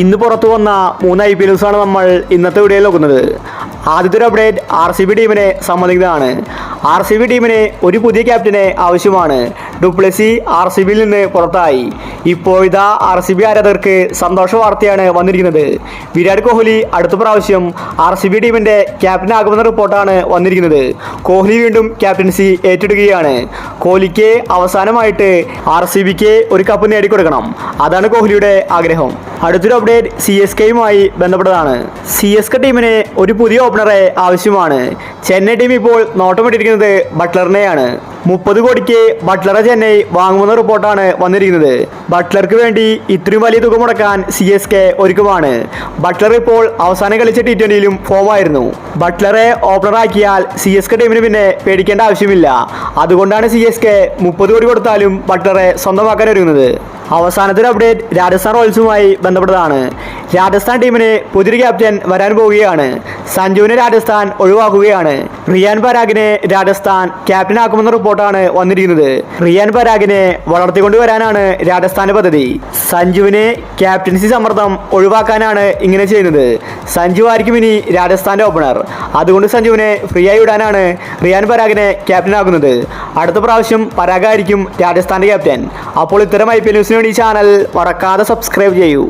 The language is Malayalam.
ഇന്ന് പുറത്തു വന്ന 3 IPL ന്യൂസാണ് നമ്മൾ ഇന്നത്തെ വീഡിയോയിൽ നോക്കുന്നത്. ആദ്യത്തെ ഒരു അപ്ഡേറ്റ് RCB ടീമിനെ സംബന്ധിക്കുന്നതാണ്. RCB ടീമിന് ഒരു പുതിയ ക്യാപ്റ്റനെ ആവശ്യമാണ്. ഡുപ്ലസി RCBയിൽ നിന്ന് പുറത്തായി. ഇപ്പോൾ ഇതാ RCB ആരാധകർക്ക് സന്തോഷ വാർത്തയാണ് വന്നിരിക്കുന്നത്. വിരാട് കോഹ്ലി അടുത്ത പ്രാവശ്യം RCB ടീമിന്റെ ക്യാപ്റ്റൻ ആകുമെന്ന റിപ്പോർട്ടാണ് വന്നിരിക്കുന്നത്. കോഹ്ലി വീണ്ടും ക്യാപ്റ്റൻസി ഏറ്റെടുക്കുകയാണ്. കോഹ്ലിക്ക് അവസാനമായിട്ട് RCBക്ക് ഒരു കപ്പ് നേടിക്കൊടുക്കണം. അതാണ് കോഹ്ലിയുടെ ആഗ്രഹം. അടുത്തൊരു അപ്ഡേറ്റ് CSKയുമായി ബന്ധപ്പെട്ടതാണ്. CSK ടീമിന് ഒരു പുതിയ ഓപ്പണറെ ആവശ്യമാണ്. ചെന്നൈ ടീം ഇപ്പോൾ നോട്ടമിട്ടിരിക്കുന്നത് ബട്ട്ലറിനെയാണ്. 30 കോടിക്ക് ബട്ട്ലറെ ചെന്നൈ വാങ്ങുമെന്ന റിപ്പോർട്ടാണ് വന്നിരിക്കുന്നത്. ബട്ട്ലർക്ക് വേണ്ടി ഇത്രയും വലിയ തുക മുടക്കാൻ CSK ഒരുക്കമാണ്. ബട്ട്ലർ ഇപ്പോൾ അവസാനം കളിച്ച T20യിലും ഫോമായിരുന്നു. ബട്ട്ലറെ ഓപ്പണറാക്കിയാൽ CSK ടീമിന് പിന്നെ പേടിക്കേണ്ട ആവശ്യമില്ല. അതുകൊണ്ടാണ് CSK 30 കോടി കൊടുത്താലും ബട്ട്ലറെ സ്വന്തമാക്കാൻ ഒരുങ്ങുന്നത്. അവസാനത്തെ ഒരു അപ്ഡേറ്റ് രാജസ്ഥാൻ റോയൽസുമായി ബന്ധപ്പെട്ടതാണ്. രാജസ്ഥാൻ ടീമിന് പുതിയൊരു ക്യാപ്റ്റൻ വരാൻ പോവുകയാണ്. സഞ്ജുവിനെ രാജസ്ഥാൻ ഒഴിവാക്കുകയാണ്. റിയാൻ പരാഗിനെ രാജസ്ഥാൻ ക്യാപ്റ്റൻ ആക്കുമെന്ന റിപ്പോർട്ടാണ് വന്നിരിക്കുന്നത്. റിയാൻ പരാഗിനെ വളർത്തിക്കൊണ്ടുവരാനാണ് രാജസ്ഥാന്റെ പദ്ധതി. സഞ്ജുവിനെ ക്യാപ്റ്റൻസി സമ്മർദ്ദം ഒഴിവാക്കാനാണ് ഇങ്ങനെ ചെയ്യുന്നത്. സഞ്ജു ആയിരിക്കും ഇനി രാജസ്ഥാന്റെ ഓപ്പണർ. അതുകൊണ്ട് സഞ്ജുവിനെ ഫ്രീ ആയി വിടാനാണ് റിയാൻ പരാഗിനെ ക്യാപ്റ്റൻ ആക്കുന്നത്. അടുത്ത പ്രാവശ്യം പരാഗായിരിക്കും രാജസ്ഥാന്റെ ക്യാപ്റ്റൻ. അപ്പോൾ ഇത്തരം IPL ന്യൂസിന് വേണ്ടി ചാനൽ മറക്കാതെ സബ്സ്ക്രൈബ് ചെയ്യൂ.